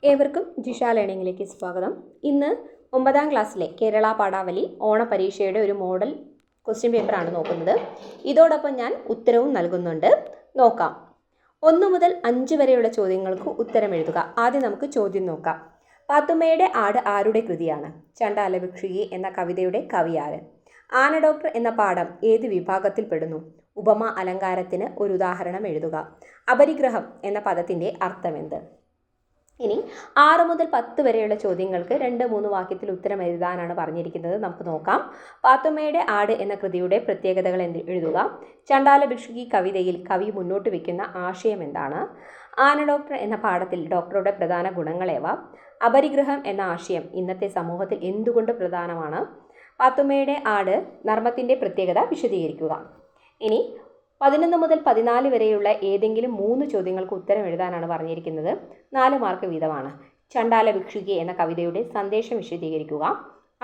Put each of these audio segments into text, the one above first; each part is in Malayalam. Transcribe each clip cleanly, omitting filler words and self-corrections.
ഏവർക്കും ജിഷ ലേണിംഗിലേക്ക് സ്വാഗതം. ഇന്ന് 9ാം ക്ലാസ്സിലെ കേരള പാഠാവലി ഓണപരീക്ഷയുടെ ഒരു മോഡൽ ക്വസ്റ്റ്യൻ പേപ്പറാണ് നോക്കുന്നത്. ഇതോടൊപ്പം ഞാൻ ഉത്തരവും നൽകുന്നുണ്ട്. നോക്കാം. 1 മുതൽ 5 വരെയുള്ള ചോദ്യങ്ങൾക്ക് ഉത്തരം എഴുതുക. ആദ്യം നമുക്ക് ചോദ്യം നോക്കാം. പാത്തുമ്മയുടെ ആട് ആരുടെ കൃതിയാണ്? ചണ്ടാലഭിക്ഷുകി എന്ന കവിതയുടെ കവിയാര്? ആന ഡോക്ടർ എന്ന പാഠം ഏത് വിഭാഗത്തിൽ പെടുന്നു? ഉപമ അലങ്കാരത്തിന് ഒരു ഉദാഹരണം എഴുതുക. അപരിഗ്രഹം എന്ന പദത്തിൻ്റെ അർത്ഥമെന്ത്? ഇനി 6 മുതൽ 10 വരെയുള്ള ചോദ്യങ്ങൾക്ക് 2-3 വാക്യത്തിൽ ഉത്തരം എഴുതാനാണ് പറഞ്ഞിരിക്കുന്നത്. നമുക്ക് നോക്കാം. പാത്തുമ്മയുടെ ആട് എന്ന കൃതിയുടെ പ്രത്യേകതകൾ എഴുതുക. ചണ്ടാലഭിക്ഷുകി കവിതയിൽ കവി മുന്നോട്ട് വയ്ക്കുന്ന ആശയം എന്താണ്? ആന ഡോക്ടർ എന്ന പാഠത്തിൽ ഡോക്ടറുടെ പ്രധാന ഗുണങ്ങളേവ? അപരിഗ്രഹം എന്ന ആശയം ഇന്നത്തെ സമൂഹത്തിൽ എന്തുകൊണ്ട് പ്രധാനമാണ്? പാത്തുമ്മയുടെ ആട് നർമ്മത്തിൻ്റെ പ്രത്യേകത വിശദീകരിക്കുക. ഇനി 11 മുതൽ 14 വരെയുള്ള ഏതെങ്കിലും 3 ചോദ്യങ്ങൾക്ക് ഉത്തരം എഴുതാനാണ് പറഞ്ഞിരിക്കുന്നത്. 4 മാർക്ക് വീതമാണ്. ചണ്ടാലഭിക്ഷുകി എന്ന കവിതയുടെ സന്ദേശം വിശദീകരിക്കുക.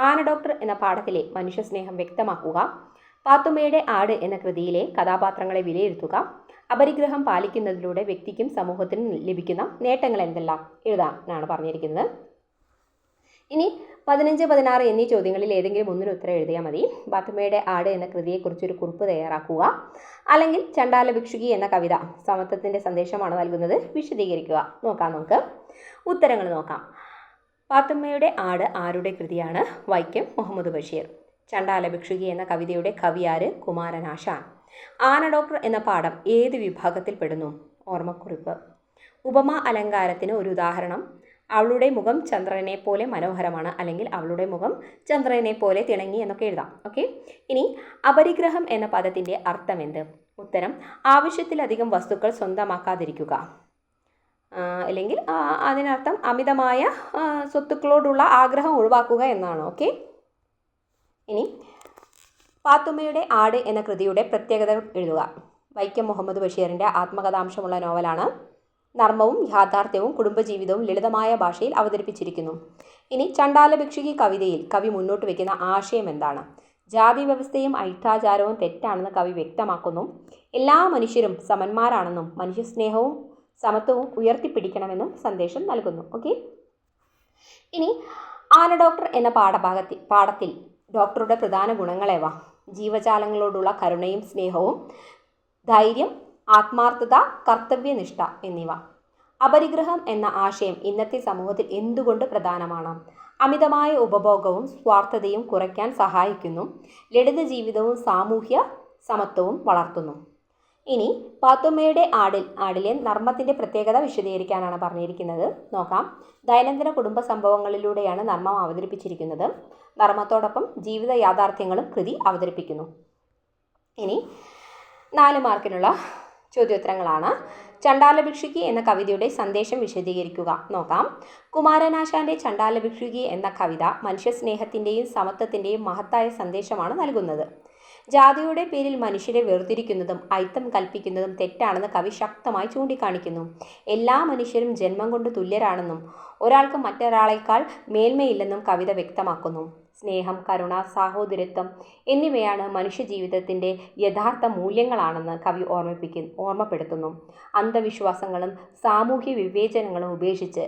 ആന ഡോക്ടർ എന്ന പാഠത്തിലെ മനുഷ്യസ്നേഹം വ്യക്തമാക്കുക. പാത്തുമ്മയുടെ ആട് എന്ന കൃതിയിലെ കഥാപാത്രങ്ങളെ വിലയിരുത്തുക. അപരിഗ്രഹം പാലിക്കുന്നതിലൂടെ വ്യക്തിക്കും സമൂഹത്തിനും ലഭിക്കുന്ന നേട്ടങ്ങൾ എന്തെല്ലാം എഴുതാനാണ് പറഞ്ഞിരിക്കുന്നത്. ഇനി 15, 16 എന്നീ ചോദ്യങ്ങളിൽ ഏതെങ്കിലും ഒന്നിന് ഉത്തരം എഴുതിയാൽ മതി. പാത്തുമ്മയുടെ ആട് എന്ന കൃതിയെക്കുറിച്ചൊരു കുറിപ്പ് തയ്യാറാക്കുക. അല്ലെങ്കിൽ ചണ്ടാലഭിക്ഷുകി എന്ന കവിത സമത്വത്തിൻ്റെ സന്ദേശമാണ് നൽകുന്നത്, വിശദീകരിക്കുക. നോക്കാം. നമുക്ക് ഉത്തരങ്ങൾ നോക്കാം. പാത്തുമ്മയുടെ ആട് ആരുടെ കൃതിയാണ്? വൈക്കം മുഹമ്മദ് ബഷീർ. ചണ്ടാലഭിക്ഷുകി എന്ന കവിതയുടെ കവിയാര്? കുമാരനാശാൻ. ആന ഡോക്ടർ എന്ന പാഠം ഏത് വിഭാഗത്തിൽ പെടുന്നു? ഓർമ്മക്കുറിപ്പ്. ഉപമ അലങ്കാരത്തിന് ഒരു ഉദാഹരണം. അവളുടെ മുഖം ചന്ദ്രനെ പോലെ മനോഹരമാണ്, അല്ലെങ്കിൽ അവളുടെ മുഖം ചന്ദ്രനെ പോലെ തിളങ്ങി എന്നൊക്കെ എഴുതാം. ഓക്കെ. ഇനി അപരിഗ്രഹം എന്ന പദത്തിൻ്റെ അർത്ഥം എന്ത്? ഉത്തരം ആവശ്യത്തിലധികം വസ്തുക്കൾ സ്വന്തമാക്കാതിരിക്കുക, അല്ലെങ്കിൽ അതിനർത്ഥം അമിതമായ സ്വത്തുക്കളോടുള്ള ആഗ്രഹം ഒഴിവാക്കുക എന്നാണ്. ഓക്കെ. ഇനി പാത്തുമ്മയുടെ ആട് എന്ന കൃതിയുടെ പ്രത്യേകതകൾ എഴുതുക. വൈക്കം മുഹമ്മദ് ബഷീറിൻ്റെ ആത്മകഥാംശമുള്ള നോവലാണ്. നർമ്മവും യാഥാർത്ഥ്യവും കുടുംബജീവിതവും ലളിതമായ ഭാഷയിൽ അവതരിപ്പിച്ചിരിക്കുന്നു. ഇനി ചണ്ടാലഭിക്ഷുകി കവിതയിൽ കവി മുന്നോട്ട് വയ്ക്കുന്ന ആശയം എന്താണ്? ജാതി വ്യവസ്ഥയും ഐത്താചാരവും തെറ്റാണെന്ന് കവി വ്യക്തമാക്കുന്നു. എല്ലാ മനുഷ്യരും സമന്മാരാണെന്നും മനുഷ്യസ്നേഹവും സമത്വവും ഉയർത്തിപ്പിടിക്കണമെന്നും സന്ദേശം നൽകുന്നു. ഓക്കെ. ഇനി ആന ഡോക്ടർ എന്ന പാഠത്തിൽ ഡോക്ടറുടെ പ്രധാന ഗുണങ്ങളേവ? ജീവജാലങ്ങളോടുള്ള കരുണയും സ്നേഹവും, ധൈര്യം, ആത്മാർത്ഥത, കർത്തവ്യനിഷ്ഠ എന്നിവ. അപരിഗ്രഹം എന്ന ആശയം ഇന്നത്തെ സമൂഹത്തിൽ എന്തുകൊണ്ട് പ്രധാനമാണ്? അമിതമായ ഉപഭോഗവും സ്വാർത്ഥതയും കുറയ്ക്കാൻ സഹായിക്കുന്നു. ലളിത ജീവിതവും സാമൂഹ്യ സമത്വവും വളർത്തുന്നു. ഇനി പാത്തുമ്മയുടെ ആടിലെ നർമ്മത്തിൻ്റെ പ്രത്യേകത വിശദീകരിക്കാനാണ് പറഞ്ഞിരിക്കുന്നത്. നോക്കാം. ദൈനംദിന കുടുംബ സംഭവങ്ങളിലൂടെയാണ് നർമ്മം അവതരിപ്പിച്ചിരിക്കുന്നത്. നർമ്മത്തോടൊപ്പം ജീവിത യാഥാർത്ഥ്യങ്ങളും കൃതി അവതരിപ്പിക്കുന്നു. ഇനി 4 മാർക്കിനുള്ള ചോദ്യോത്തരങ്ങളാണ്. ചണ്ടാലഭിക്ഷുകി എന്ന കവിതയുടെ സന്ദേശം വിശദീകരിക്കുക. നോക്കാം. കുമാരനാശാൻ്റെ ചണ്ടാലഭിക്ഷുകി എന്ന കവിത മനുഷ്യസ്നേഹത്തിൻ്റെയും സമത്വത്തിൻ്റെയും മഹത്തായ സന്ദേശമാണ് നൽകുന്നത്. ജാതിയുടെ പേരിൽ മനുഷ്യരെ വേർതിരിക്കുന്നതും അയിത്തം കൽപ്പിക്കുന്നതും തെറ്റാണെന്ന് കവി ശക്തമായി ചൂണ്ടിക്കാണിക്കുന്നു. എല്ലാ മനുഷ്യരും ജന്മം കൊണ്ട് തുല്യരാണെന്നും ഒരാൾക്ക് മറ്റൊരാളേക്കാൾ മേന്മയില്ലെന്നും കവിത വ്യക്തമാക്കുന്നു. സ്നേഹം, കരുണ, സാഹോദര്യത്വം എന്നിവയാണ് മനുഷ്യജീവിതത്തിൻ്റെ യഥാർത്ഥ മൂല്യങ്ങളാണെന്ന് കവി ഓർമ്മപ്പെടുത്തുന്നു. അന്ധവിശ്വാസങ്ങളും സാമൂഹ്യ വിവേചനങ്ങളും ഉപേക്ഷിച്ച്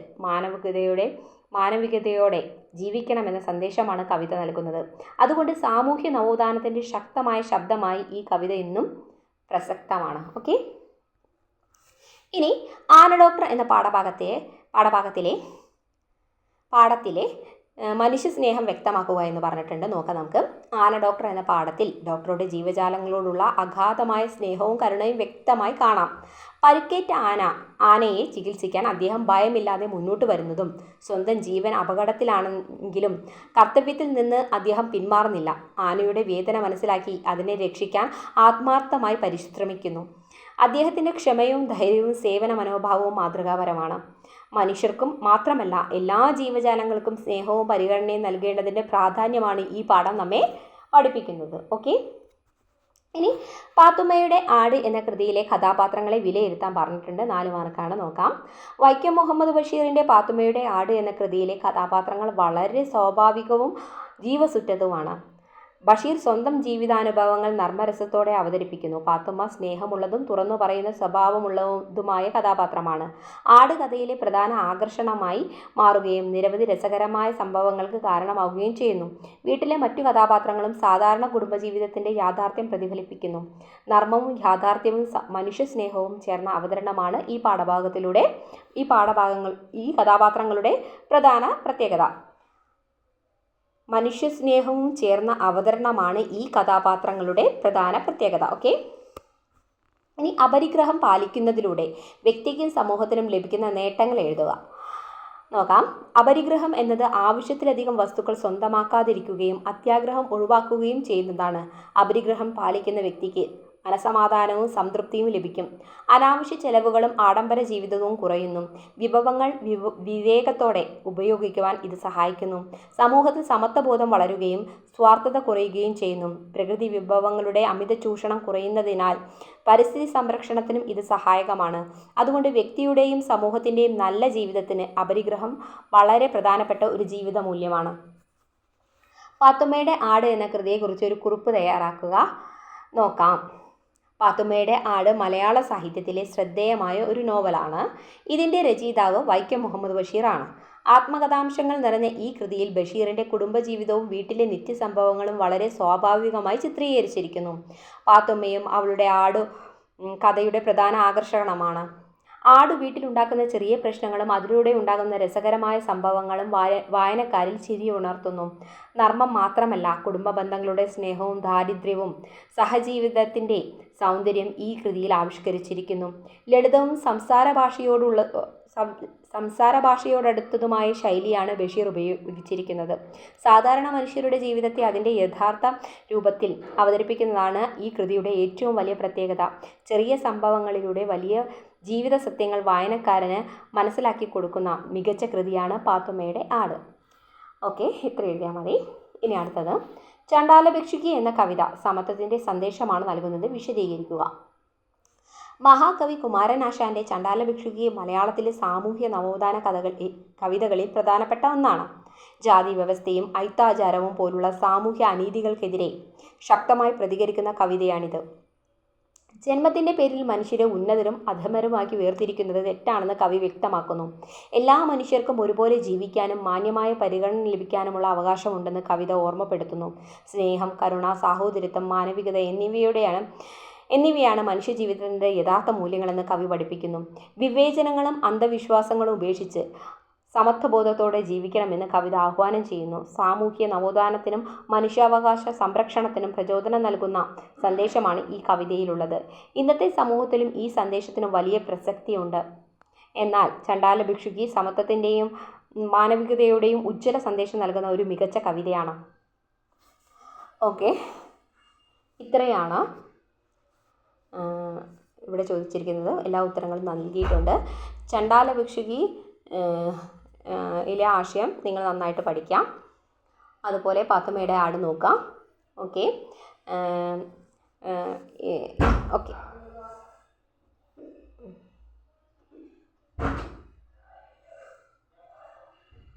മാനവികതയോടെ ജീവിക്കണമെന്ന സന്ദേശമാണ് കവിത നൽകുന്നത്. അതുകൊണ്ട് സാമൂഹ്യ നവോത്ഥാനത്തിൻ്റെ ശക്തമായ ശബ്ദമായി ഈ കവിത ഇന്നും പ്രസക്തമാണ്. ഓക്കെ. ഇനി ആന ഡോക്ടർ എന്ന പാഠത്തിലെ മനുഷ്യസ്നേഹം വ്യക്തമാക്കുക എന്ന് പറഞ്ഞിട്ടുണ്ട്. നോക്കാം നമുക്ക്. ആന ഡോക്ടർ എന്ന പാഠത്തിൽ ഡോക്ടറുടെ ജീവജാലങ്ങളോടുള്ള അഗാധമായ സ്നേഹവും കരുണയും വ്യക്തമായി കാണാം. പരിക്കേറ്റ ആനയെ ചികിത്സിക്കാൻ അദ്ദേഹം ഭയമില്ലാതെ മുന്നോട്ട് വരുന്നതും സ്വന്തം ജീവൻ അപകടത്തിലാണെങ്കിലും കർത്തവ്യത്തിൽ നിന്ന് അദ്ദേഹം പിന്മാറുന്നില്ല. ആനയുടെ വേദന മനസ്സിലാക്കി അതിനെ രക്ഷിക്കാൻ ആത്മാർത്ഥമായി പരിശ്രമിക്കുന്നു. അദ്ദേഹത്തിൻ്റെ ക്ഷമയും ധൈര്യവും സേവന മനോഭാവവും മാതൃകാപരമാണ്. മനുഷ്യർക്കും മാത്രമല്ല എല്ലാ ജീവജാലങ്ങൾക്കും സ്നേഹവും പരിഗണനയും നൽകേണ്ടതിൻ്റെ പ്രാധാന്യമാണ് ഈ പാഠം നമ്മെ പഠിപ്പിക്കുന്നത്. ഓക്കെ. ഇനി പാത്തുമ്മയുടെ ആട് എന്ന കൃതിയിലെ കഥാപാത്രങ്ങളെ വിലയിരുത്താൻ പറഞ്ഞിട്ടുണ്ട്. 4 മാർക്കാണ്. നോക്കാം. വൈക്കം മുഹമ്മദ് ബഷീറിൻ്റെ പാത്തുമ്മയുടെ ആട് എന്ന കൃതിയിലെ കഥാപാത്രങ്ങൾ വളരെ സ്വാഭാവികവും ജീവസുറ്റതുമാണ്. ബഷീർ സ്വന്തം ജീവിതാനുഭവങ്ങൾ നർമ്മരസത്തോടെ അവതരിപ്പിക്കുന്നു. പാത്തുമ്മ സ്നേഹമുള്ളതും തുറന്നു പറയുന്ന സ്വഭാവമുള്ളതുമായ കഥാപാത്രമാണ്. ആട് കഥയിലെ പ്രധാന ആകർഷണമായി മാറുകയും നിരവധി രസകരമായ സംഭവങ്ങൾക്ക് കാരണമാവുകയും ചെയ്യുന്നു. വീട്ടിലെ മറ്റു കഥാപാത്രങ്ങളും സാധാരണ കുടുംബജീവിതത്തിന്റെ യാഥാർത്ഥ്യം പ്രതിഫലിപ്പിക്കുന്നു. നർമ്മവും യാഥാർത്ഥ്യവും മനുഷ്യസ്നേഹവും ചേർന്ന അവതരണമാണ് ഈ കഥാപാത്രങ്ങളുടെ പ്രധാന പ്രത്യേകത. മനുഷ്യസ്നേഹവും ചേർന്ന അവതരണമാണ് ഈ കഥാപാത്രങ്ങളുടെ പ്രധാന പ്രത്യേകത. ഓക്കെ, ഇനി അപരിഗ്രഹം പാലിക്കുന്നതിലൂടെ വ്യക്തിക്കും സമൂഹത്തിനും ലഭിക്കുന്ന നേട്ടങ്ങൾ എഴുതുക. നോക്കാം. അപരിഗ്രഹം എന്നത് ആവശ്യത്തിലധികം വസ്തുക്കൾ സ്വന്തമാക്കാതിരിക്കുകയും അത്യാഗ്രഹം ഒഴിവാക്കുകയും ചെയ്യുന്നതാണ്. അപരിഗ്രഹം പാലിക്കുന്ന വ്യക്തിക്ക് മനസമാധാനവും സംതൃപ്തിയും ലഭിക്കും. അനാവശ്യ ചെലവുകളും ആഡംബര ജീവിതവും കുറയുന്നു. വിഭവങ്ങൾ വിവേകത്തോടെ ഉപയോഗിക്കുവാൻ ഇത് സഹായിക്കുന്നു. സമൂഹത്തിൽ സമത്വബോധം വളരുകയും സ്വാർത്ഥത കുറയുകയും ചെയ്യുന്നു. പ്രകൃതി വിഭവങ്ങളുടെ അമിത ചൂഷണം കുറയുന്നതിനാൽ പരിസ്ഥിതി സംരക്ഷണത്തിനും ഇത് സഹായകമാണ്. അതുകൊണ്ട് വ്യക്തിയുടെയും സമൂഹത്തിൻ്റെയും നല്ല ജീവിതത്തിന് അപരിഗ്രഹം വളരെ പ്രധാനപ്പെട്ട ഒരു ജീവിത മൂല്യമാണ്. പാത്തുമ്മയുടെ ആട് എന്ന കൃതിയെക്കുറിച്ച് ഒരു കുറിപ്പ് തയ്യാറാക്കുക. നോക്കാം. പാത്തുമ്മയുടെ ആട് മലയാള സാഹിത്യത്തിലെ ശ്രദ്ധേയമായ ഒരു നോവലാണ്. ഇതിൻ്റെ രചയിതാവ് വൈക്കം മുഹമ്മദ് ബഷീർ ആണ്. ആത്മകഥാംശങ്ങൾ നിറഞ്ഞ ഈ കൃതിയിൽ ബഷീറിൻ്റെ കുടുംബജീവിതവും വീട്ടിലെ നിത്യസംഭവങ്ങളും വളരെ സ്വാഭാവികമായി ചിത്രീകരിച്ചിരിക്കുന്നു. പാത്തുമ്മയും അവളുടെ ആടും കഥയുടെ പ്രധാന ആകർഷണമാണ്. ആട് വീട്ടിലുണ്ടാക്കുന്ന ചെറിയ പ്രശ്നങ്ങളും അതിലൂടെ ഉണ്ടാകുന്ന രസകരമായ സംഭവങ്ങളും വായനക്കാരിൽ ചിരി ഉണർത്തുന്നു. നർമ്മം മാത്രമല്ല, കുടുംബ ബന്ധങ്ങളുടെ സ്നേഹവും ദാരിദ്ര്യവും സഹജീവിതത്തിൻ്റെ സൗന്ദര്യം ഈ കൃതിയിൽ ആവിഷ്കരിച്ചിരിക്കുന്നു. ലളിതവും സംസാര ഭാഷയോടടുത്തതുമായ ശൈലിയാണ് ബഷീർ ഉപയോഗിച്ചിരിക്കുന്നത്. സാധാരണ മനുഷ്യരുടെ ജീവിതത്തെ അതിൻ്റെ യഥാർത്ഥ രൂപത്തിൽ അവതരിപ്പിക്കുന്നതാണ് ഈ കൃതിയുടെ ഏറ്റവും വലിയ പ്രത്യേകത. ചെറിയ സംഭവങ്ങളിലൂടെ വലിയ ജീവിത സത്യങ്ങൾ വായനക്കാരന് മനസ്സിലാക്കി കൊടുക്കുന്ന മികച്ച കൃതിയാണ് പാത്തുമ്മയുടെ ആട്. ഓക്കെ, ഇത്ര എഴുതിയാൽ മതി. ഇനി അടുത്തത്, ചണ്ടാല ഭിക്ഷുകി എന്ന കവിത സമത്വത്തിൻ്റെ സന്ദേശമാണ് നൽകുന്നത്. വിശദീകരിക്കുക. മഹാകവി കുമാരനാശാൻ്റെ ചണ്ടാല ഭിക്ഷുകി മലയാളത്തിലെ സാമൂഹ്യ നവോത്ഥാന കവിതകളിൽ പ്രധാനപ്പെട്ട ഒന്നാണ്. ജാതി വ്യവസ്ഥയും അയിത്താചാരവും പോലുള്ള സാമൂഹ്യ അനീതികൾക്കെതിരെ ശക്തമായി പ്രതികരിക്കുന്ന കവിതയാണിത്. ജന്മത്തിൻ്റെ പേരിൽ മനുഷ്യരെ ഉന്നതരും അധമരുമാക്കി വേർതിരിക്കുന്നത് തെറ്റാണെന്ന് കവി വ്യക്തമാക്കുന്നു. എല്ലാ മനുഷ്യർക്കും ഒരുപോലെ ജീവിക്കാനും മാന്യമായ പരിഗണന ലഭിക്കാനുമുള്ള അവകാശമുണ്ടെന്ന് കവിത ഓർമ്മപ്പെടുത്തുന്നു. സ്നേഹം, കരുണ, സാഹോദര്യത്വം, മാനവികത എന്നിവയാണ് മനുഷ്യജീവിതത്തിൻ്റെ യഥാർത്ഥ മൂല്യങ്ങളെന്ന് കവി പഠിപ്പിക്കുന്നു. വിവേചനങ്ങളും അന്ധവിശ്വാസങ്ങളും ഉപേക്ഷിച്ച് സമത്വബോധത്തോടെ ജീവിക്കണമെന്ന് കവിത ആഹ്വാനം ചെയ്യുന്നു. സാമൂഹ്യ നവോത്ഥാനത്തിനും മനുഷ്യാവകാശ സംരക്ഷണത്തിനും പ്രചോദനം നൽകുന്ന സന്ദേശമാണ് ഈ കവിതയിലുള്ളത്. ഇന്നത്തെ സമൂഹത്തിലും ഈ സന്ദേശത്തിന് വലിയ പ്രസക്തിയുണ്ട്. എന്നാൽ ചണ്ടാല ഭിക്ഷുകി സമത്വത്തിൻ്റെയും മാനവികതയുടെയും ഉജ്ജ്വല സന്ദേശം നൽകുന്ന ഒരു മികച്ച കവിതയാണ്. ഓക്കെ, ഇത്രയാണ് ഇവിടെ ചോദിച്ചിരിക്കുന്നത്. എല്ലാ ഉത്തരങ്ങളും നൽകിയിട്ടുണ്ട്. ചണ്ടാല ഭിക്ഷുകി ഇതിലെ ആശയം നിങ്ങൾ നന്നായിട്ട് പഠിക്കാം. അതുപോലെ പാത്തുമ്മയുടെ ആട് നോക്കാം. Okay, okay.